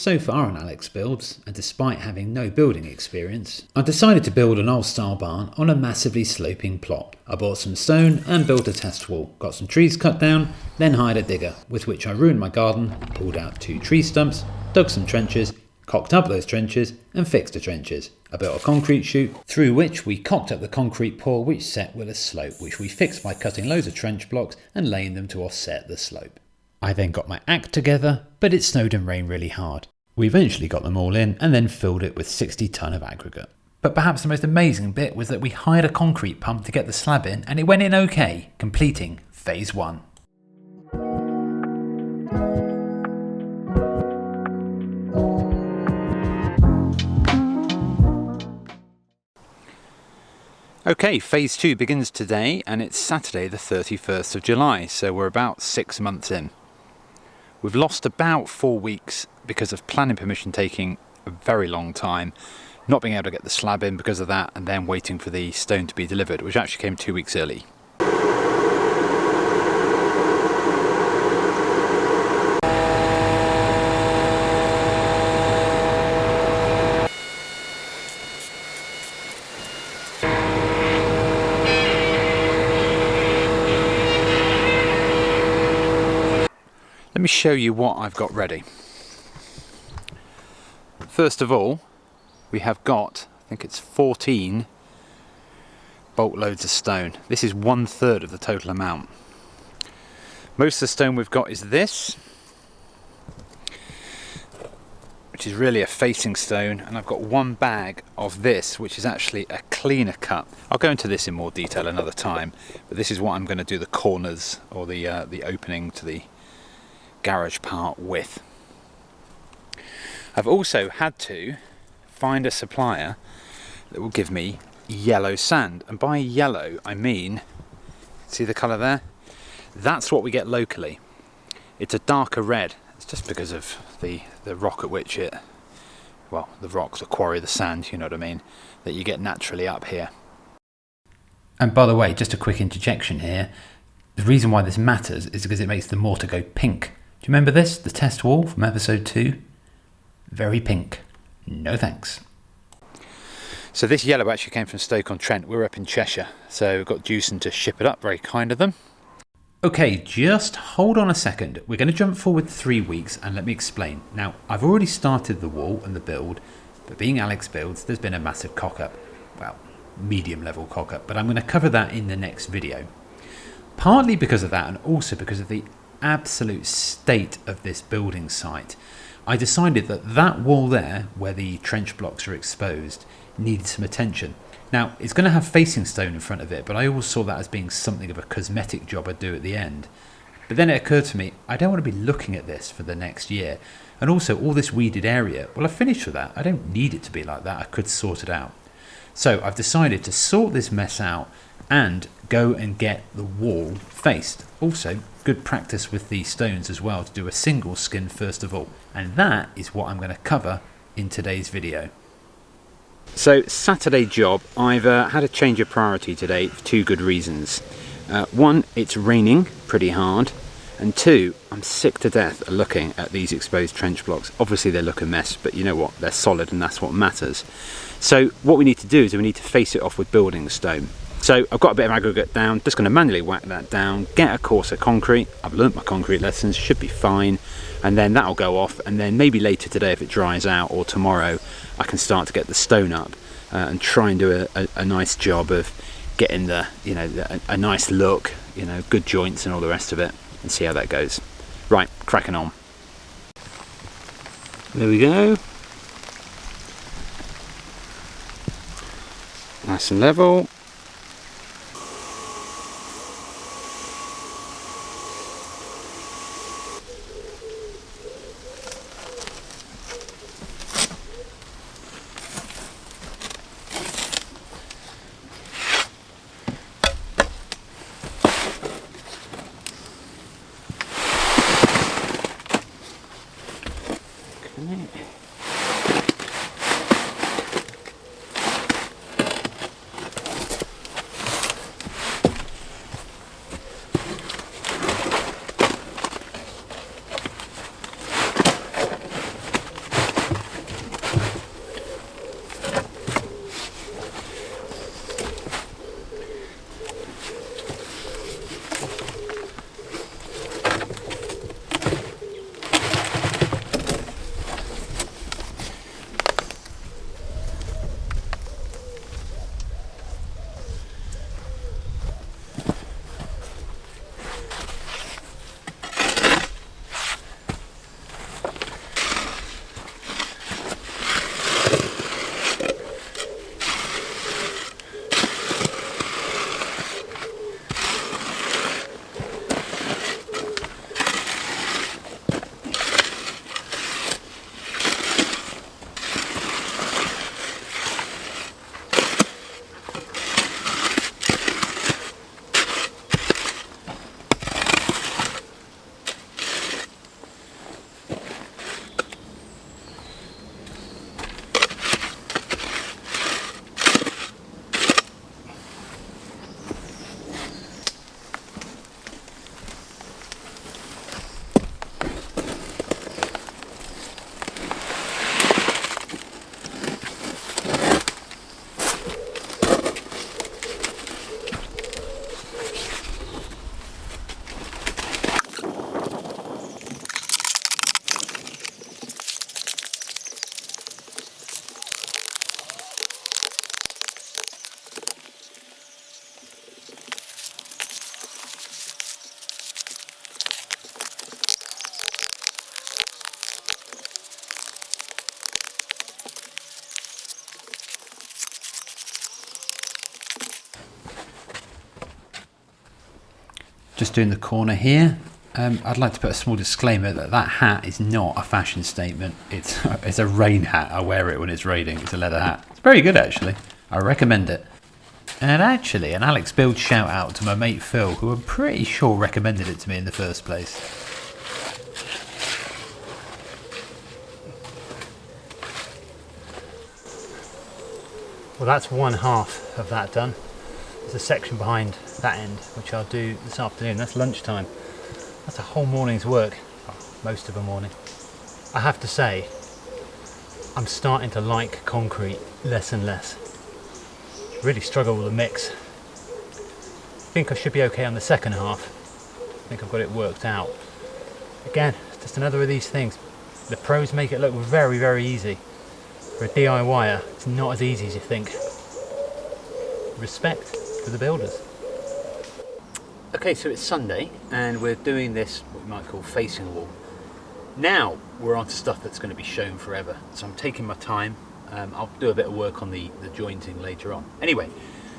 So far on Alex Builds, and despite having no building experience, I decided to build an old style barn on a massively sloping plot. I bought some stone and built a test wall, got some trees cut down, then hired a digger, with which I ruined my garden, pulled out 2 tree stumps, dug some trenches, cocked up those trenches and fixed the trenches. I built a concrete chute through which we cocked up the concrete pour which set with a slope, which we fixed by cutting loads of trench blocks and laying them to offset the slope. I then got my act together, but it snowed and rained really hard. We eventually got them all in and then filled it with 60 tonne of aggregate. But perhaps the most amazing bit was that we hired a concrete pump to get the slab in and it went in okay, completing phase 1. Okay, phase 2 begins today and it's Saturday the 31st of July, so we're about 6 months in. We've lost about 4 weeks because of planning permission taking a very long time, not being able to get the slab in because of that, and then waiting for the stone to be delivered, which actually came 2 weeks early. Let me show you what I've got ready. First of all, we have got, I think it's 14 bolt loads of stone. This is 1/3 of the total amount. Most of the stone we've got is this, which is really a facing stone, and I've got 1 bag of this, which is actually a cleaner cut. I'll go into this in more detail another time, but this is what I'm going to do the corners or the opening to the garage part with. I've also had to find a supplier that will give me yellow sand, and by yellow I mean, see the colour there? That's what we get locally. It's a darker red. It's just because of the rock at which it, well, the rock, the quarry, the sand, you know what I mean, that you get naturally up here. And by the way, just a quick interjection here, the reason why this matters is because it makes the mortar go pink. Do you remember this? The test wall from episode 2? Very pink. No thanks. So this yellow actually came from Stoke-on-Trent. We're up in Cheshire, so we've got Jewson to ship it up. Very kind of them. Okay, just hold on a second. We're going to jump forward 3 weeks and let me explain. Now, I've already started the wall and the build, but being Alex Builds, there's been a massive cock-up. Well, medium level cock-up, but I'm going to cover that in the next video. Partly because of that, and also because of the absolute state of this building site, I decided that that wall there, where the trench blocks are exposed, needed some attention. Now, it's going to have facing stone in front of it, but I always saw that as being something of a cosmetic job I'd do at the end. But then it occurred to me, I don't want to be looking at this for the next year. And also, all this weeded area, well, I've finished with that. I don't need it to be like that. I could sort it out. So I've decided to sort this mess out and go and get the wall faced. Also, good practice with the stones as well, to do a single skin first of all. And that is what I'm going to cover in today's video. So, Saturday job, I've had a change of priority today for 2 good reasons. One, it's raining pretty hard, and 2, I'm sick to death of looking at these exposed trench blocks. Obviously they look a mess, but you know what, they're solid and that's what matters. So what we need to do is we need to face it off with building stone. So I've got a bit of aggregate down, just going to manually whack that down, get a course of concrete. I've learnt my concrete lessons, should be fine, and then that'll go off, and then maybe later today if it dries out, or tomorrow, I can start to get the stone up and try and do a nice job of getting the, you know, a nice look, you know, good joints and all the rest of it, and see how that goes. Right, cracking on. There we go. Nice and level. Just doing the corner here. I'd like to put a small disclaimer that that hat is not a fashion statement. It's a rain hat. I wear it when it's raining. It's a leather hat. It's very good actually. I recommend it. And actually, an Alex Build shout out to my mate Phil, who I'm pretty sure recommended it to me in the first place. Well, that's one half of that done. There's a section behind that end, which I'll do this afternoon. That's lunchtime. That's a whole morning's work, most of a morning. I have to say, I'm starting to like concrete less and less. Really struggle with the mix. I think I should be okay on the second half. I think I've got it worked out. Again, it's just another of these things. The pros make it look very, very easy. For a DIYer, it's not as easy as you think. Respect to the builders. Okay, so it's Sunday and we're doing this, what we might call facing wall. Now we're on to stuff that's going to be shown forever. So I'm taking my time. I'll do a bit of work on the jointing later on. Anyway,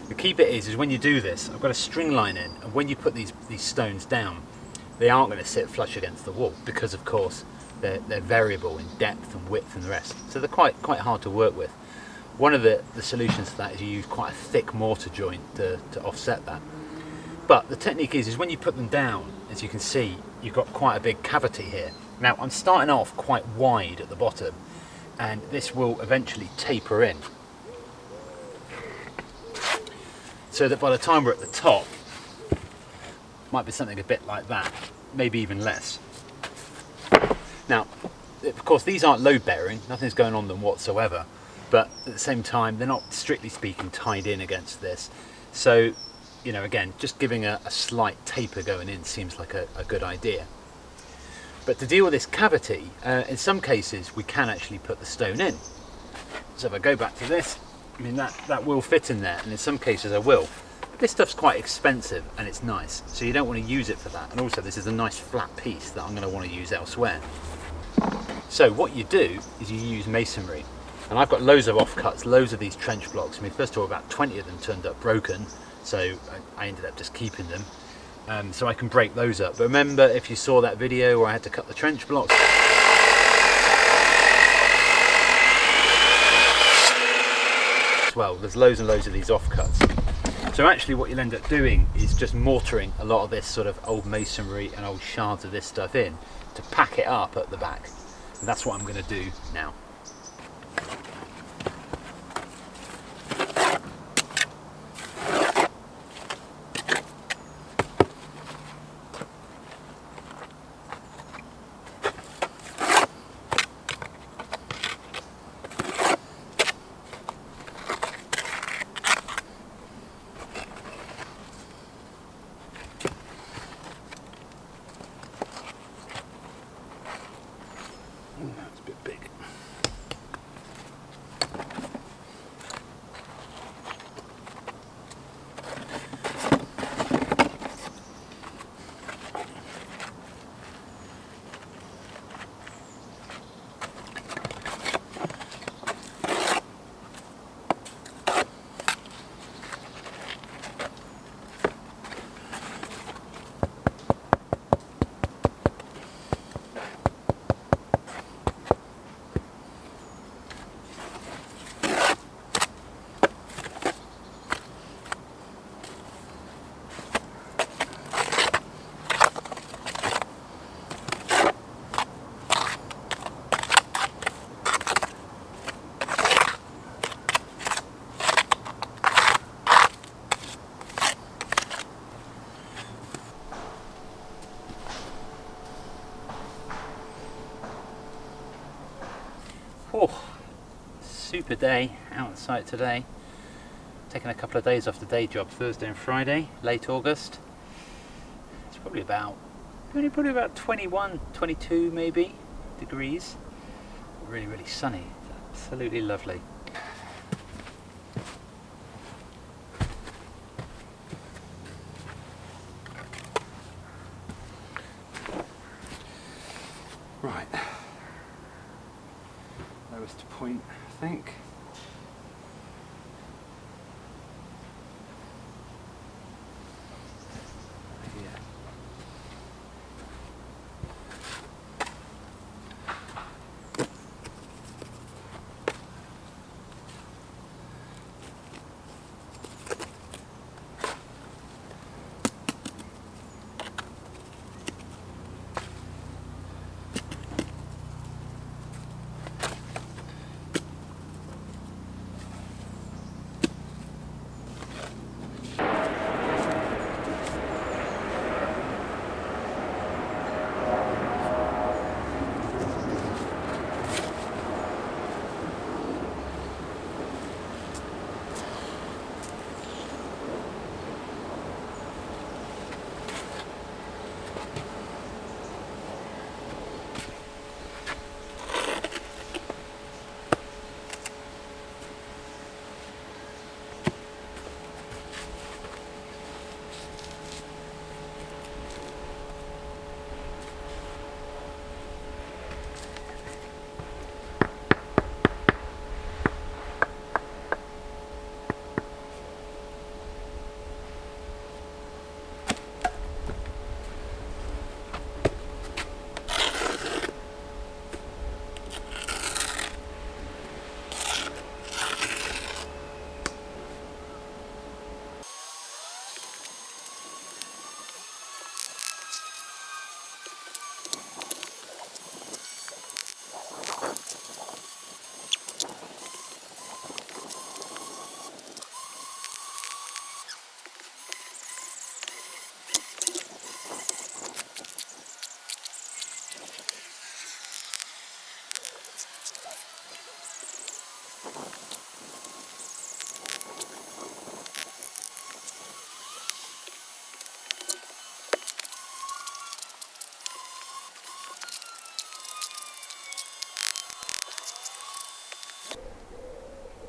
the key bit is when you do this, I've got a string line in, and when you put these stones down, they aren't going to sit flush against the wall because, of course, they're variable in depth and width and the rest. So they're quite hard to work with. One of the solutions to that is you use quite a thick mortar joint to offset that. But the technique is when you put them down, as you can see, you've got quite a big cavity here. Now I'm starting off quite wide at the bottom, and this will eventually taper in. So that by the time we're at the top, might be something a bit like that, maybe even less. Now, of course, these aren't load bearing, nothing's going on them whatsoever, but at the same time, they're not strictly speaking tied in against this. So, you know, again, just giving a slight taper going in seems like a good idea. But to deal with this cavity, in some cases, we can actually put the stone in. So if I go back to this, I mean, that will fit in there, and in some cases I will. But this stuff's quite expensive and it's nice, so you don't want to use it for that. And also this is a nice flat piece that I'm going to want to use elsewhere. So what you do is you use masonry. And I've got loads of offcuts, loads of these trench blocks. I mean, first of all, about 20 of them turned up broken, so I ended up just keeping them. So I can break those up. But remember, if you saw that video where I had to cut the trench blocks, well, there's loads and loads of these offcuts. So actually what you'll end up doing is just mortaring a lot of this sort of old masonry and old shards of this stuff in to pack it up at the back. And that's what I'm going to do now. That's a bit big. Oh, super day outside today. Taking a couple of days off the day job, Thursday and Friday, late August. It's probably about 21, 22 maybe degrees. Really, really sunny. It's absolutely lovely. Right. Lowest point, I think. Yeah.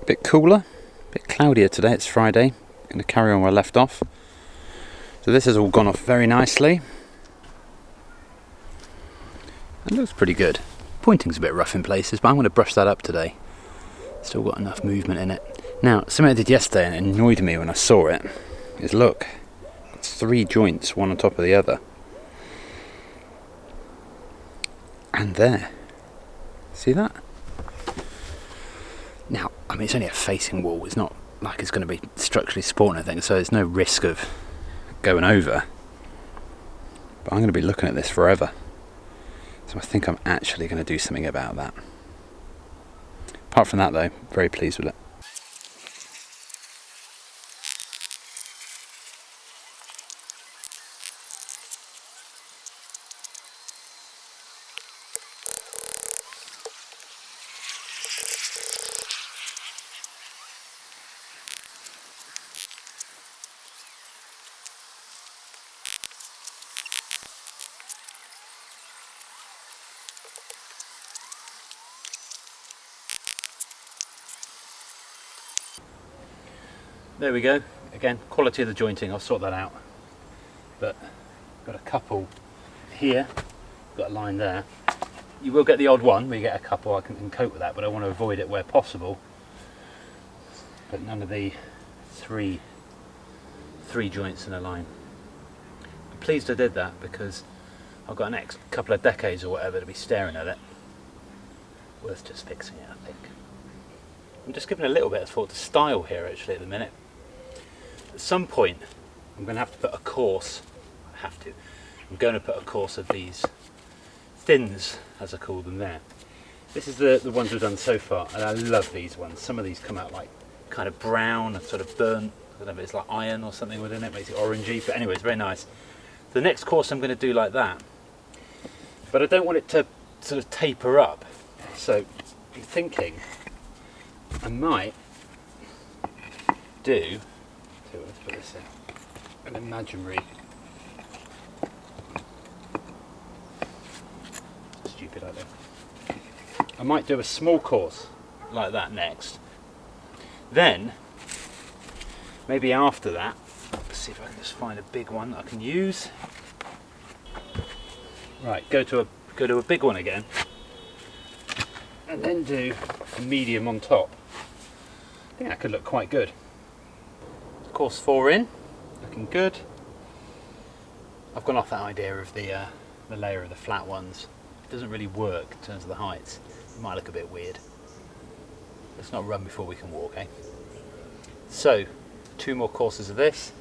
A bit cooler, a bit cloudier today. It's Friday. I'm going to carry on where I left off. So this has all gone off very nicely. It looks pretty good. Pointing's a bit rough in places, but I'm going to brush that up today. Still got enough movement in it. Now, something I did yesterday and it annoyed me when I saw it is look, it's 3 joints, one on top of the other. And there. See that? Now, I mean, it's only a facing wall. It's not like it's going to be structurally supporting anything, so there's no risk of going over. But I'm going to be looking at this forever. So I think I'm actually going to do something about that. Apart from that though, very pleased with it. There we go. Again, quality of the jointing, I'll sort that out. But got a couple here, got a line there. You will get the odd one where you get a couple. I can cope with that, but I want to avoid it where possible. But none of the three joints in a line. I'm pleased I did that because I've got the next couple of decades or whatever to be staring at it. Worth just fixing it, I think. I'm just giving a little bit of thought to style here actually at the minute. At some point I'm going to have to put a course, I'm going to put a course of these thins, as I call them there. This is the ones we've done so far, and I love these ones. Some of these come out like kind of brown and sort of burnt. I don't know if it's like iron or something within it, makes it orangey, but anyway, it's very nice. The next course I'm going to do like that, but I don't want it to sort of taper up. So I'm thinking I might let's put this in, an imaginary, stupid idea. I might do a small course like that next. Then, maybe after that, let's see if I can just find a big one that I can use. Right, go to a big one again, and then do a medium on top. I think that could look quite good. Course 4 in, looking good. I've gone off that idea of the layer of the flat ones. It doesn't really work in terms of the heights. It might look a bit weird. Let's not run before we can walk, eh? So, 2 more courses of this.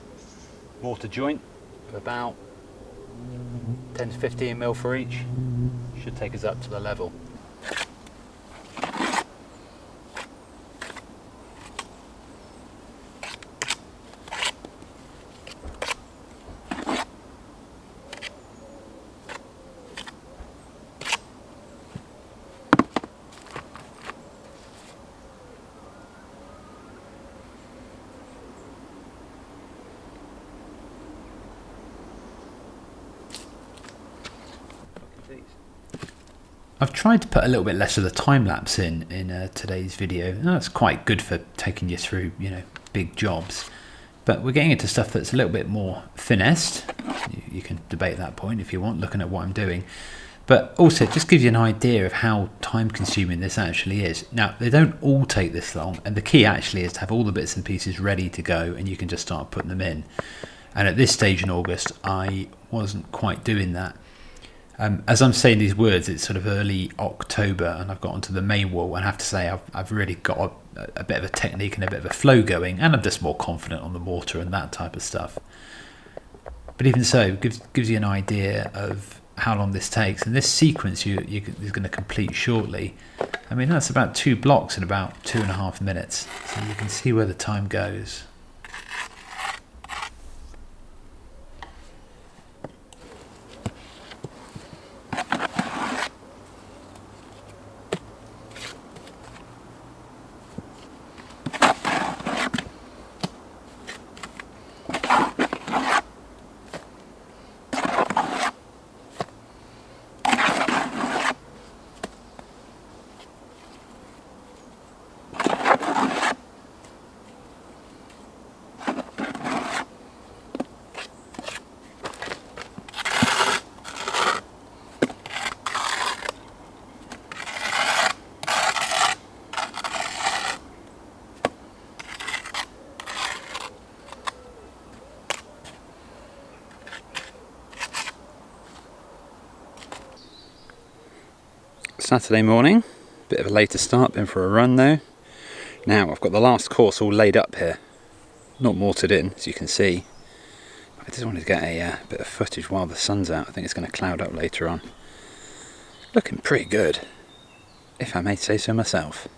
Mortar joint of about 10 to 15 mil for each. Should take us up to the level. I've tried to put a little bit less of the time lapse in today's video. That's quite good for taking you through, big jobs. But we're getting into stuff that's a little bit more finessed. You can debate that point if you want, looking at what I'm doing. But also, it just gives you an idea of how time consuming this actually is. Now, they don't all take this long, and the key actually is to have all the bits and pieces ready to go, and you can just start putting them in. And at this stage in August, I wasn't quite doing that. As I'm saying these words, it's sort of early October, and I've got onto the main wall, and I have to say I've really got a bit of a technique and a bit of a flow going, and I'm just more confident on the mortar and that type of stuff. But even so, it gives you an idea of how long this takes, and this sequence you're going to complete shortly. I mean, that's about 2 blocks in about 2.5 minutes, so you can see where the time goes. Saturday morning, bit of a later start, been for a run though. Now I've got the last course all laid up here, not mortared in as you can see. I just wanted to get a bit of footage while the sun's out. I think it's going to cloud up later on. Looking pretty good, if I may say so myself.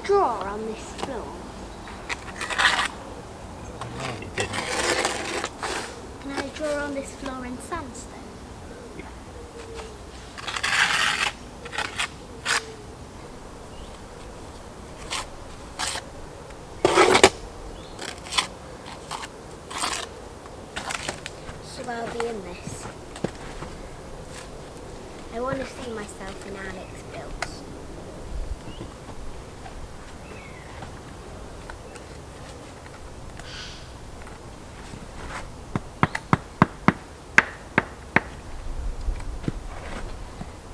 Draw on this floor. No, you didn't. Can I draw on this floor in sandstone? So I'll be in this. I want to see myself in Alex builds.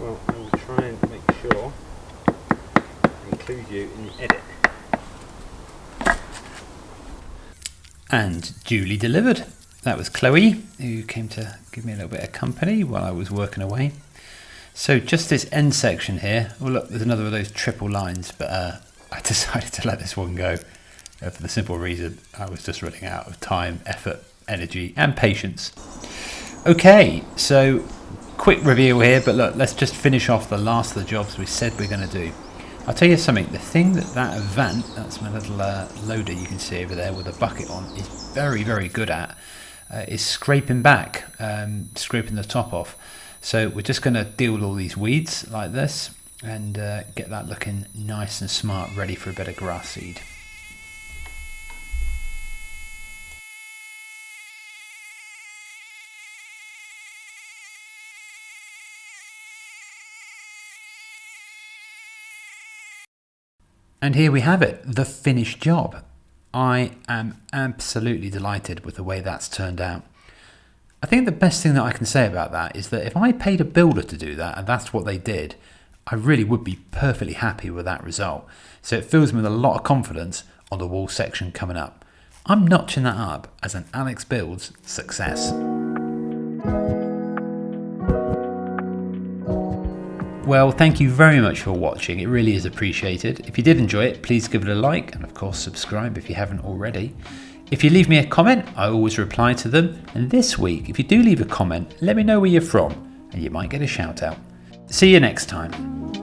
Well, I will try and make sure I include you in the edit. And duly delivered. That was Chloe, who came to give me a little bit of company while I was working away. So just this end section here, well look, there's another of those triple lines, but I decided to let this one go for the simple reason I was just running out of time, effort, energy and patience. Okay, so quick review here, but look, let's just finish off the last of the jobs we said we're going to do. I'll tell you something, the thing that Avant, that's my little loader you can see over there with a bucket on, is very, very good at is scraping back, scraping the top off. So we're just going to deal with all these weeds like this and get that looking nice and smart, ready for a bit of grass seed. And here we have it, the finished job. I am absolutely delighted with the way that's turned out. I think the best thing that I can say about that is that if I paid a builder to do that, and that's what they did, I really would be perfectly happy with that result. So it fills me with a lot of confidence on the wall section coming up. I'm notching that up as an Alex Builds success. Well, thank you very much for watching. It really is appreciated. If you did enjoy it, please give it a like and of course subscribe if you haven't already. If you leave me a comment, I always reply to them. And this week, if you do leave a comment, let me know where you're from and you might get a shout out. See you next time.